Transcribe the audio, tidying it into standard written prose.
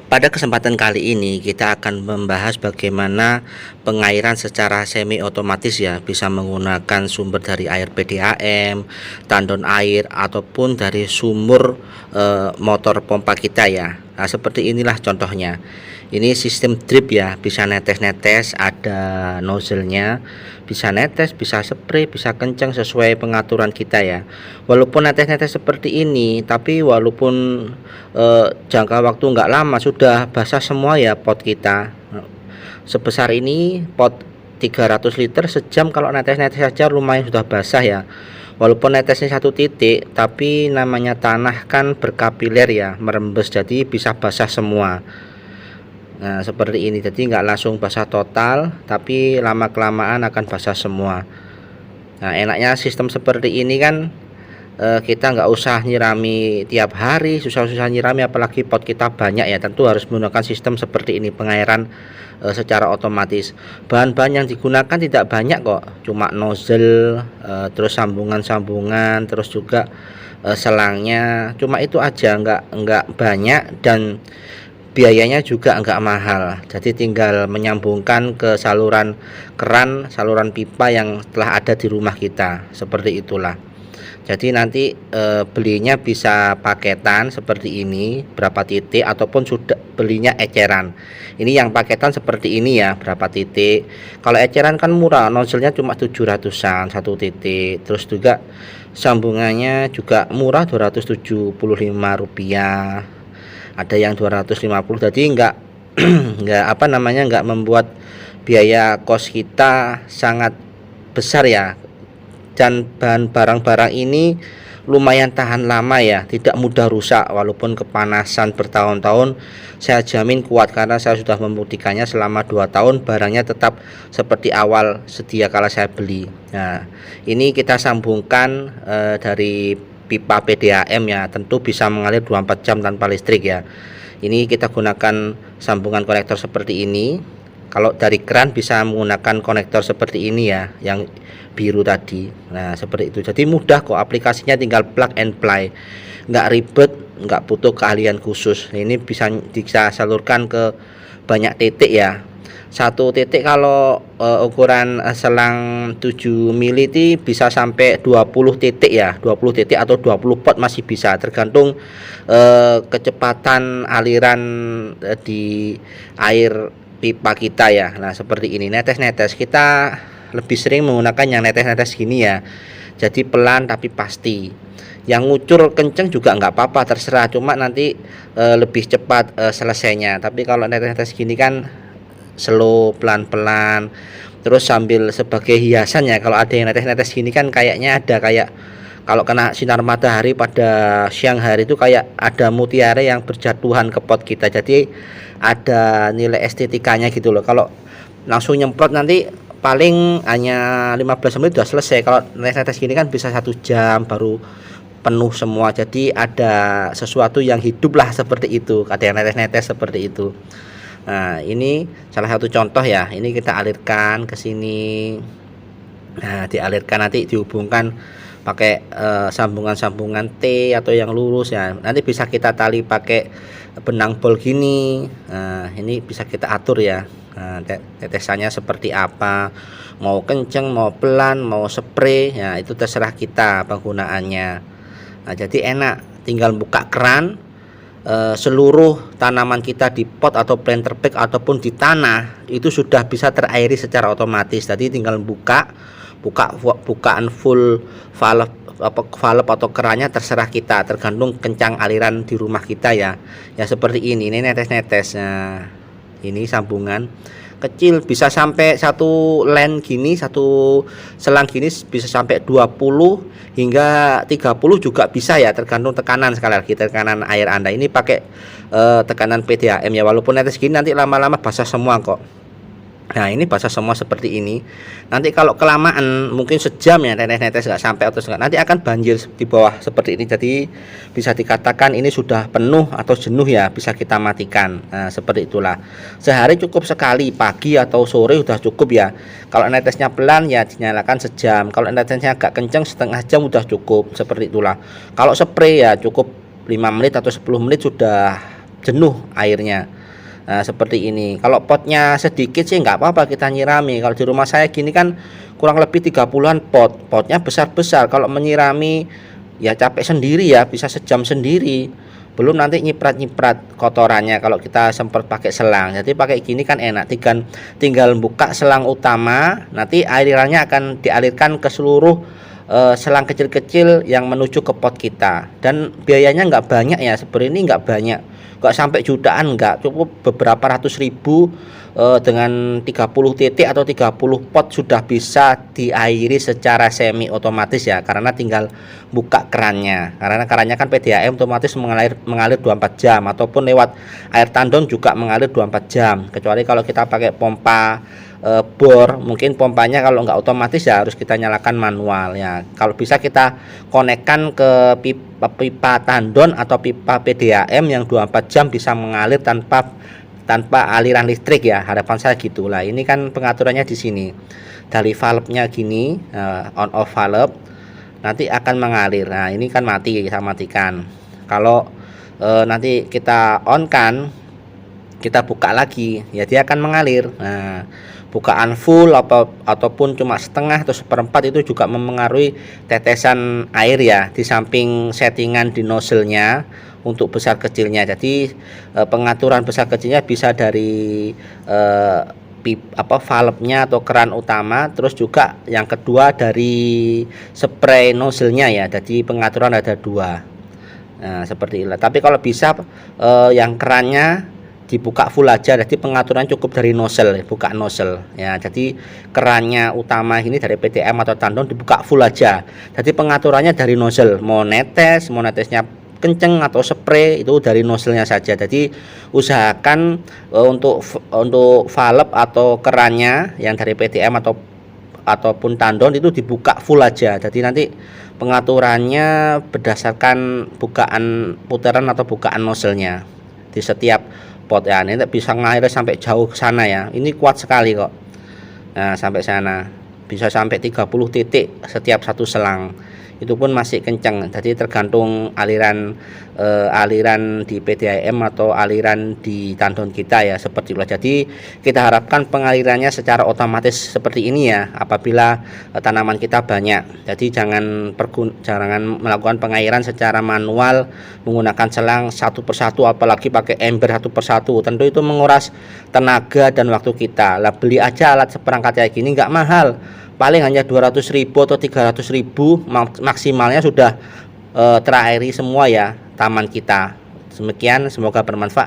Pada kesempatan kali ini kita akan membahas bagaimana pengairan secara semi otomatis ya, bisa menggunakan sumber dari air PDAM, tandon air ataupun dari sumur motor pompa kita ya. Nah, seperti inilah contohnya. Ini sistem drip ya, bisa netes-netes, ada nozzle-nya, bisa netes, bisa spray, bisa kencang sesuai pengaturan kita ya. Walaupun netes-netes seperti ini, tapi walaupun jangka waktu nggak lama sudah basah semua ya pot kita. Sebesar ini pot 300 liter sejam, kalau netes-netes saja lumayan sudah basah ya. Walaupun netesnya satu titik, tapi namanya tanah kan berkapiler ya, merembes, jadi bisa basah semua. Nah seperti ini, jadi nggak langsung basah total, tapi lama kelamaan akan basah semua. Nah enaknya sistem seperti ini kan kita nggak usah nyirami tiap hari, susah-susah nyirami, apalagi pot kita banyak ya. Tentu harus menggunakan sistem seperti ini, pengairan secara otomatis. Bahan-bahan yang digunakan tidak banyak kok, cuma nozzle, terus sambungan-sambungan, terus juga selangnya, cuma itu aja, nggak banyak, dan biayanya juga nggak mahal. Jadi tinggal menyambungkan ke saluran keran, saluran pipa yang telah ada di rumah kita, seperti itulah. Jadi nanti belinya bisa paketan seperti ini, berapa titik, ataupun sudah belinya eceran. Ini yang paketan seperti ini ya, berapa titik. Kalau eceran kan murah, nozzle-nya cuma 700-an satu titik. Terus juga sambungannya juga murah, Rp275. Ada yang 250. Jadi enggak enggak enggak membuat biaya kos kita sangat besar ya. Dan barang-barang ini lumayan tahan lama ya, tidak mudah rusak walaupun kepanasan bertahun-tahun. Saya jamin kuat karena saya sudah membuktikannya selama 2 tahun, barangnya tetap seperti awal sedia kala saya beli. Nah ini kita sambungkan dari pipa PDAM ya, tentu bisa mengalir 24 jam tanpa listrik ya. Ini kita gunakan sambungan konektor seperti ini. Kalau dari keran bisa menggunakan konektor seperti ini ya, yang biru tadi. Nah seperti itu, jadi mudah kok aplikasinya, tinggal plug and play, nggak ribet, nggak butuh keahlian khusus. Ini bisa salurkan ke banyak titik ya. Satu titik kalau ukuran selang 7 mili itu bisa sampai 20 titik ya, 20 titik atau 20 pot masih bisa, tergantung kecepatan aliran di air pipa kita ya. Nah seperti ini, netes-netes kita lebih sering menggunakan yang netes-netes gini ya, jadi pelan tapi pasti. Yang ngucur kenceng juga nggak apa-apa, terserah, cuma nanti lebih cepat selesainya. Tapi kalau netes-netes gini kan slow, pelan-pelan, terus sambil sebagai hiasan ya. Kalau ada yang netes-netes gini kan kayaknya ada kayak kalau kena sinar matahari pada siang hari itu kayak ada mutiara yang berjatuhan ke pot kita, jadi ada nilai estetikanya gitu loh. Kalau langsung nyemprot nanti paling hanya 15 menit sudah selesai. Kalau netes-netes gini kan bisa 1 jam baru penuh semua, jadi ada sesuatu yang hidup lah, seperti itu. Ada yang netes-netes seperti itu. Nah ini salah satu contoh ya, ini kita alirkan ke sini. Nah dialirkan, nanti dihubungkan pakai sambungan-sambungan T atau yang lurus ya. Nanti bisa kita tali pakai benang bol gini. Nah ini bisa kita atur ya. Nah, tetesannya seperti apa, mau kenceng, mau pelan, mau spray ya, itu terserah kita penggunaannya. Nah jadi enak, tinggal buka keran, seluruh tanaman kita di pot atau planter bag ataupun di tanah itu sudah bisa terairi secara otomatis. Tadi tinggal bukaan full valve atau kerannya, terserah kita, tergantung kencang aliran di rumah kita ya. Ya seperti ini netes-netes. Nah ini sambungan kecil bisa sampai satu line gini, satu selang gini bisa sampai 20 hingga 30 juga bisa ya, tergantung tekanan. Sekali lagi, tekanan air Anda. Ini pakai tekanan PDAM ya, walaupun netes gini nanti lama-lama basah semua kok. Nah ini basah semua seperti ini. Nanti kalau kelamaan mungkin sejam ya netes-netes nggak sampai, atau nanti akan banjir di bawah seperti ini. Jadi bisa dikatakan ini sudah penuh atau jenuh ya, bisa kita matikan. Nah seperti itulah. Sehari cukup sekali, pagi atau sore sudah cukup ya. Kalau netesnya pelan ya dinyalakan sejam. Kalau netesnya agak kencang setengah jam sudah cukup, seperti itulah. Kalau spray ya cukup 5 menit atau 10 menit sudah jenuh airnya. Nah, seperti ini. Kalau potnya sedikit sih nggak apa-apa kita nyirami. Kalau di rumah saya gini kan kurang lebih 30-an pot. Potnya besar-besar. Kalau menyirami ya capek sendiri ya, bisa sejam sendiri. Belum nanti nyiprat-nyiprat kotorannya kalau kita sempat pakai selang. Jadi pakai gini kan enak. Tinggal buka selang utama, nanti alirannya akan dialirkan ke seluruh selang kecil-kecil yang menuju ke pot kita. Dan biayanya nggak banyak ya, seperti ini nggak banyak, nggak sampai jutaan, nggak, cukup beberapa ratus ribu. Dengan 30 titik atau 30 pot sudah bisa diairi secara semi otomatis ya, karena tinggal buka kerannya. Karena kerannya kan PDAM otomatis mengalir 24 jam, ataupun lewat air tandon juga mengalir 24 jam. Kecuali kalau kita pakai pompa bor, mungkin pompanya kalau nggak otomatis ya harus kita nyalakan manual ya. Kalau bisa kita konekkan ke pipa tandon atau pipa PDAM yang 24 jam bisa mengalir tanpa aliran listrik ya, harapan saya gitulah. Ini kan pengaturannya di sini dari valve-nya gini, on off valve nanti akan mengalir. Nah ini kan mati, kita matikan. Kalau nanti kita on kan, kita buka lagi ya, dia akan mengalir. Nah bukaan full ataupun cuma setengah atau seperempat itu juga mempengaruhi tetesan air ya, di samping settingan di nozzle-nya untuk besar kecilnya. Jadi pengaturan besar kecilnya bisa dari valve-nya atau keran utama, terus juga yang kedua dari spray nozzle-nya ya. Jadi pengaturan ada dua. Nah seperti itu. Tapi kalau bisa yang kerannya dibuka full aja, jadi pengaturan cukup dari nozzle, buka nozzle ya. Jadi kerannya utama ini dari PDAM atau tandon dibuka full aja, jadi pengaturannya dari nozzle, mau netesnya kenceng atau spray itu dari nozzle-nya saja. Jadi usahakan untuk valve atau kerannya yang dari PDAM ataupun tandon itu dibuka full aja. Jadi nanti pengaturannya berdasarkan bukaan putaran atau bukaan nozzle-nya di setiap pot ya. Ini bisa ngalir sampai jauh ke sana ya. Ini kuat sekali kok. Nah, sampai sana bisa sampai 30 titik setiap satu selang. Itu pun masih kencang. Jadi tergantung aliran di PDAM atau aliran di tandon kita ya, seperti itu. Jadi kita harapkan pengalirannya secara otomatis seperti ini ya apabila tanaman kita banyak. Jadi jangan melakukan pengairan secara manual menggunakan selang satu persatu, apalagi pakai ember satu persatu. Tentu itu menguras tenaga dan waktu kita. Lah beli aja alat seperangkat kayak gini, nggak mahal, paling hanya 200.000 atau 300.000 maksimalnya sudah terairi semua ya taman kita. Demikian, semoga bermanfaat.